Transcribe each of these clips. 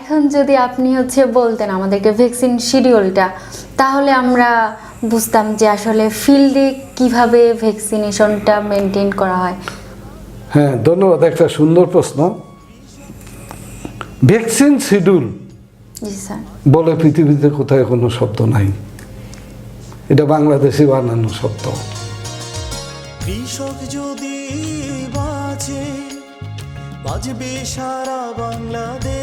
এখন যদি আপনি বলতেন আমাদেরকে ভ্যাকসিন শিডিউলটা, তাহলে আমরা বুঝতাম যে আসলে ফিল্ডে কিভাবে ভ্যাকসিনেশনটা মেনটেন করা হয়। হ্যাঁ, ধন্যবাদ, একটা সুন্দর প্রশ্ন। ভ্যাকসিন শিডিউল জি স্যার। বলে পৃথিবীতে কোথায় কোনো শব্দ নাই, এটা বাংলাদেশে বানানো শব্দ। কৃষক যদি বাঁচে, বাঁচবে সারা বাংলাদেশ।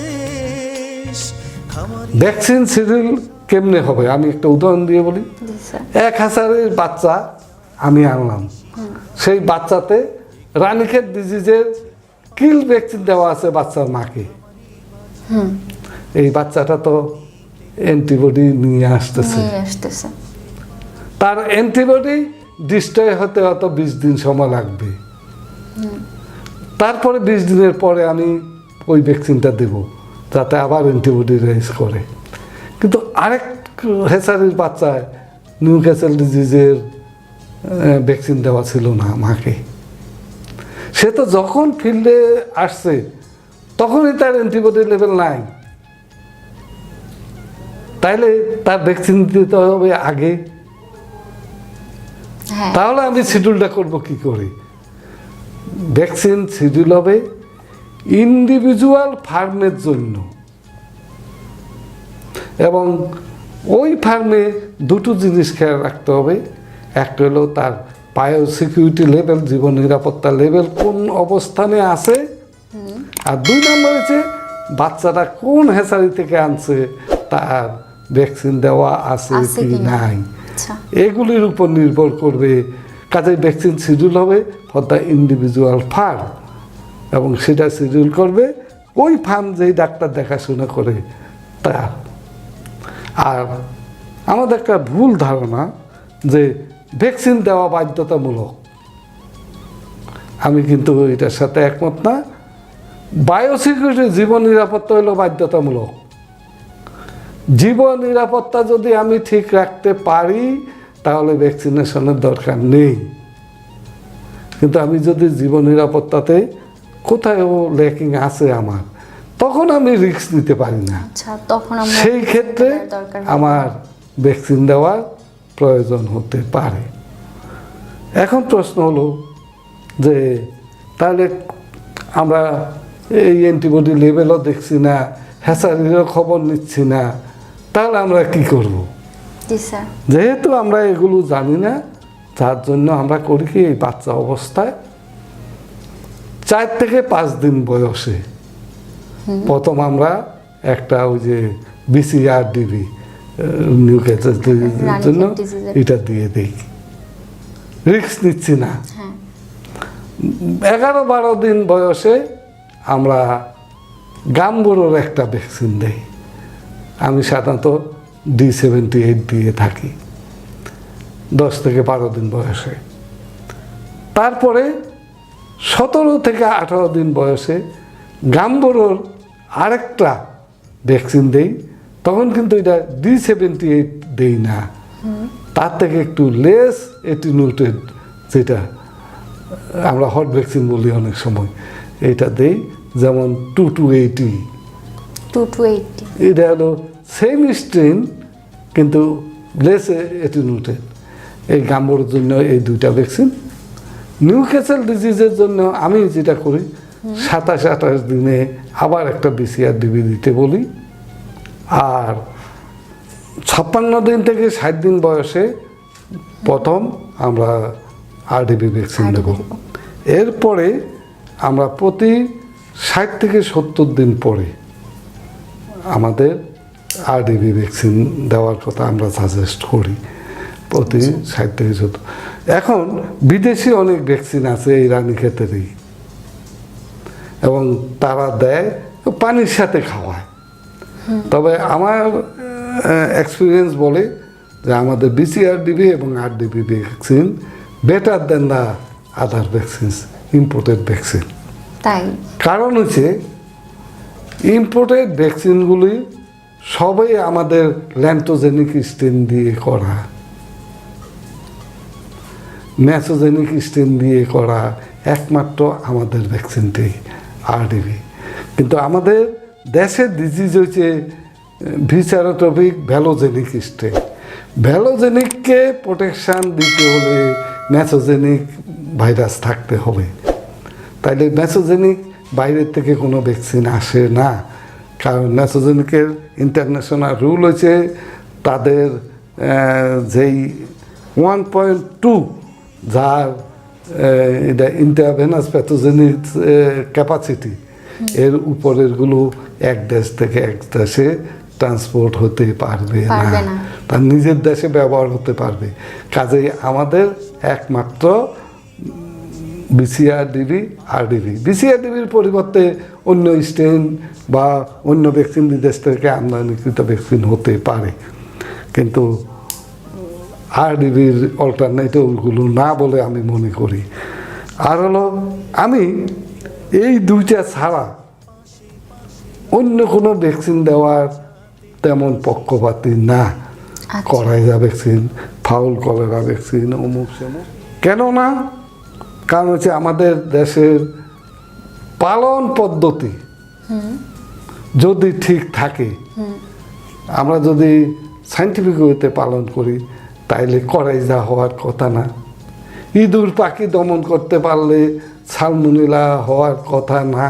ভ্যাকসিন শিডিউল কেমনে হবে আমি একটা উদাহরণ দিয়ে বলি। 1000 বাচ্চা আমি আনলাম, সেই বাচ্চাতে রানীক্ষেত ডিজিজের কিল ভ্যাকসিন দেওয়া আছে বাচ্চার মাকে। এই বাচ্চাটা তো অ্যান্টিবডি নিয়ে আসতেছে, তার অ্যান্টিবডি ডিস্ট্রয় হতে হয়তো 20 দিন সময় লাগবে। তারপরে 20 দিনের পরে আমি ওই ভ্যাকসিনটা দেব যাতে আবার অ্যান্টিবডি রাইজ করে। কিন্তু আরেক হেসারির বাচ্চায় নিউক্যাসল ডিজিজের ভ্যাকসিন দেওয়া ছিল না মাকে। সে তো যখন ফিল্ডে আসছে তখনই তার অ্যান্টিবডি লেভেল নাই, তাইলে তার ভ্যাকসিন দিতে হবে আগে। তাহলে আমি শিডিউলটা করব কি করে? ভ্যাকসিন শিডিউল হবে ইন্ডিভিজুয়াল ফার্মের জন্য, এবং ওই ফার্মে দুটো জিনিস খেয়াল রাখতে হবে। একটা হলো তার বায়োসিকিউরিটি লেভেল, জীবন নিরাপত্তা লেভেল কোন অবস্থানে আছে, আর 2 নম্বর হচ্ছে বাচ্চাটা কোন হেসারি থেকে আনছে তার ভ্যাকসিন দেওয়া আছে কি নাই, এগুলির উপর নির্ভর করবে। কাজে ভ্যাকসিন শিডিউল হবে ফর দ্য ইন্ডিভিজুয়াল ফার্ম, এবং সেটা শিডিউল করবে ওই ফার্ম যেই ডাক্তার দেখাশোনা করে তার। আর আমাদের একটা ভুল ধারণা যে ভ্যাকসিন দেওয়া বাধ্যতামূলক, আমি কিন্তু এটার সাথে একমত না। বায়োসিকিউরিটি জীবন নিরাপত্তা হলো বাধ্যতামূলক। জীবন নিরাপত্তা যদি আমি ঠিক রাখতে পারি তাহলে ভ্যাকসিনেশনের দরকার নেই, কিন্তু আমি যদি জীবন নিরাপত্তাতে কোথাও ল্যাকিং আছে আমার, তখন আমি রিস্ক নিতে পারি না। সেই ক্ষেত্রে আমার ভ্যাকসিন দেওয়ার প্রয়োজন হতে পারে। এখন প্রশ্ন হলো যে তাহলে আমরা এই অ্যান্টিবডি লেভেলও দেখছি না, হ্যাচারিরও খবর নিচ্ছি না, তাহলে আমরা কি করব? যেহেতু আমরা এগুলো জানি না, তার জন্য আমরা করি কি, এই বাচ্চা অবস্থায় 4 থেকে 5 দিন বয়সে প্রথম আমরা একটা ওই যে BCRDB নিউক্যাসল ডিজিজের জন্য এটা দিয়ে দিই, রিস্ক নিচ্ছি না। 11-12 দিন বয়সে আমরা গাম্বুরোর একটা ভ্যাকসিন দেই, আমি সাধারণত D78 দিয়ে থাকি 10 থেকে 12 দিন বয়সে। তারপরে 17 থেকে 18 দিন বয়সে গাম্বুরোর আরেকটা ভ্যাকসিন দেই, তখন কিন্তু এটা D78 দেই না, তার থেকে একটু লেস এটিনিউটেড, যেটা আমরা হট ভ্যাকসিন বলি অনেক সময়, এটা দেই, যেমন 2280। এটা হলো সেম স্ট্রেন কিন্তু লেস এটিনিউটেড। এই গাম্বুর জন্য এই 2টা ভ্যাকসিন। নিউক্যাসল ডিজিজের জন্য আমি যেটা করি 27-28 দিনে আবার একটা BCRDB দিতে বলি, আর 56 দিন থেকে 60 দিন বয়সে প্রথম আমরা RDB ভ্যাকসিন দেব। এরপরে আমরা প্রতি 60 থেকে 70 দিন পরে আমাদের RDB ভ্যাকসিন দেওয়ার কথা আমরা সাজেস্ট করি, প্রতি 60 থেকে 70। এখন বিদেশি অনেক ভ্যাকসিন আছে এই রানীক্ষেতেরই, এবং তারা দেয় পানির সাথে খাওয়ায়। তবে আমার এক্সপিরিয়েন্স বলে যে আমাদের BCRDB এবং RDB vaccine better then the other vaccines, imported vaccine. তাই কারণ হচ্ছে ইম্পোর্টেড ভ্যাকসিনগুলি সবই আমাদের ল্যান্টোজেনিক স্ট্রেন দিয়ে করা, ম্যাসোজেনিক স্ট্রেন দিয়ে করা, একমাত্র আমাদের ভ্যাকসিনটি RDB। কিন্তু আমাদের দেশের ডিজিজ হচ্ছে ভিসারোট্রপিক ভ্যালোজেনিক স্ট্রেন। ভ্যালোজেনিককে প্রোটেকশান দিতে হলে ম্যাসোজেনিক ভাইরাস থাকতে হবে। তাইলে ম্যাসোজেনিক বাইরের থেকে কোনো ভ্যাকসিন আসে না, কারণ ম্যাসোজেনিকের ইন্টারন্যাশনাল রুল হচ্ছে তাদের যেই 1.2 যার এটা ইন্টারভেনাস প্যাথোজেনিক ক্যাপাসিটি, এর উপরেরগুলো এক দেশ থেকে এক দেশে ট্রান্সপোর্ট হতে পারবে না, তার নিজের দেশে ব্যবহার হতে পারবে। কাজেই আমাদের একমাত্র বিসিআরডিবি, আরডিবি। বিসিআরডিবির পরিবর্তে অন্য স্টেন বা অন্য ভ্যাকসিন বিদেশ থেকে আমদানিকৃত ভ্যাকসিন হতে পারে, কিন্তু আরডিবির অল্টারনেটিভগুলো না বলে আমি মনে করি। আর হলো আমি এই দুইটা ছাড়া অন্য কোনো ভ্যাকসিন দেওয়ার তেমন পক্ষপাতী না। Coryza vaccine, fowl cholera vaccine, অমুক সেমুক কেন না? কারণ হচ্ছে আমাদের দেশের পালন পদ্ধতি যদি ঠিক থাকে, আমরা যদি সাইন্টিফিক ওয়েতে পালন করি, তাইলে করাইজা হওয়ার কথা না। ইঁদুর পাখি দমন করতে পারলে সালমোনেলা হওয়ার কথা না।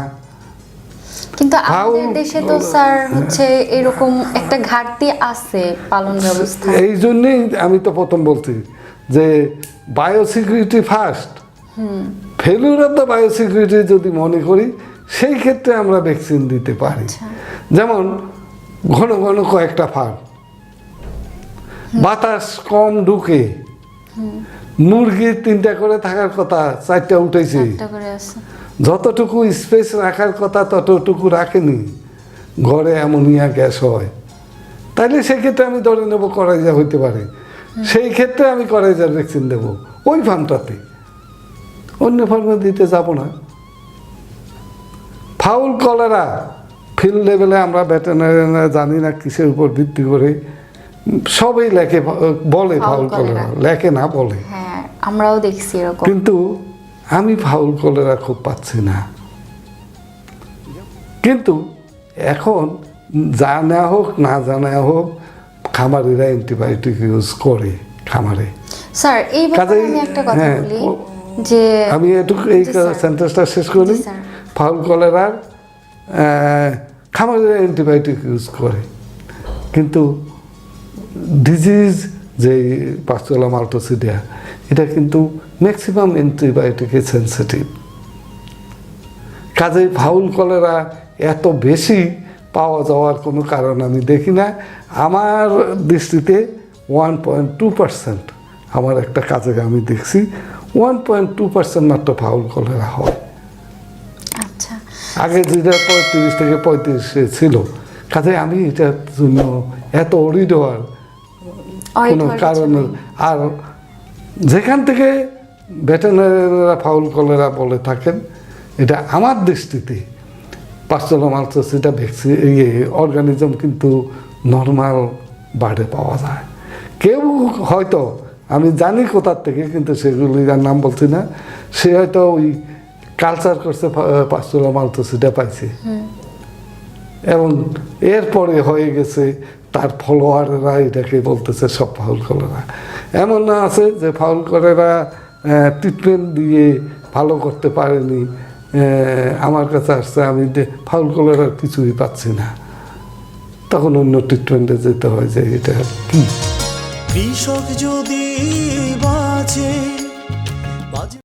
কিন্তু আমাদের দেশে তো স্যার হচ্ছে এরকম একটা ঘাটতি আছে পালন ব্যবস্থা। এই জন্যই আমি তো প্রথম বলছি যে biosecurity first. Failure of the biosecurity যদি মনে করি, সেই ক্ষেত্রে আমরা ভ্যাকসিন দিতে পারি। যেমন ঘন ঘন কয়েকটা ফার্ম, বাতাস কম ঢুকে, মুরগির 3টা করে থাকার কথা 4টা উঠেছে, যতটুকু স্পেস রাখার কথা ততটুকু রাখেনি, ঘরে অ্যামোনিয়া গ্যাস হয়, তাইলে সেক্ষেত্রে আমি ধরে নেব করাইজা হইতে পারে, সেই ক্ষেত্রে আমি করাইজার ভ্যাকসিন দেব ওই ফার্মটাতে, অন্য ফার্মে দিতে যাব না। ফাউল কলেরা ফিল্ড লেভেলে আমরা ভেটেরিনারিরা জানি না কিসের উপর ভিত্তি করে সবই লেখে, বলে ফাউল কলেরা, লেখে না বলে। হ্যাঁ, আমরাও দেখছি এরকম। কিন্তু আমি ফাউল কলেরা খুব পাচ্ছি না। কিন্তু এখন জানা হোক না জানা হোক, খামারিরা অ্যান্টিবায়োটিক ইউজ করে খামারে। স্যার এই ব্যাপারে আমি একটা কথা বলি যে আমি এটুকু এই সেন্টেন্সটা শেষ করি। ফাউল কলেরার খামারিরা অ্যান্টিবায়োটিক ইউজ করে, কিন্তু ডিজিজ যে পাস্তুলা মাল্টোসিডিয়া, এটা কিন্তু ম্যাক্সিমাম অ্যান্টিবায়োটিকে সেন্সিটিভ। কাজেই ফাউল কলেরা এত বেশি পাওয়া যাওয়ার কোনো কারণ আমি দেখি না। আমার দৃষ্টিতে 1.2%, আমার একটা কাজে আমি দেখছি 1.2% মাত্র ফাউল কলেরা হয়। আচ্ছা, আগে যেটা 35 থেকে 35 ছিল। কাজে আমি এটার জন্য এত অরিড হওয়ার কোনো কারণ, আর যেখান থেকে ভেটেরিনারিরা ফাউল কলেরা বলে থাকেন, এটা আমার দৃষ্টিতে পাস্তুলা মাল্টোসিডিয়া ভ্যাকসিন অর্গানিজম কিন্তু নর্মাল বার্ডে পাওয়া যায়। কেউ হয়তো, আমি জানি কোথার থেকে, কিন্তু সেগুলির নাম বলছি না, সে হয়তো ওই কালচার করছে পাস্তুলা মাল্টোসিডিয়া পাইছে, এবং এরপরে হয়ে গেছে তার ফলোয়াররা এটাকে বলতেছে সব ফাউল কলেরা। এমন না আছে যে ফাউল কলেরা ট্রিটমেন্ট দিয়ে ভালো করতে পারেনি, আমার কাছে আসছে, আমি ফাউল কলেরার কিছুই পাচ্ছি না, তখন অন্য ট্রিটমেন্টে যেতে হয় যে এটা কি। কৃষক যদি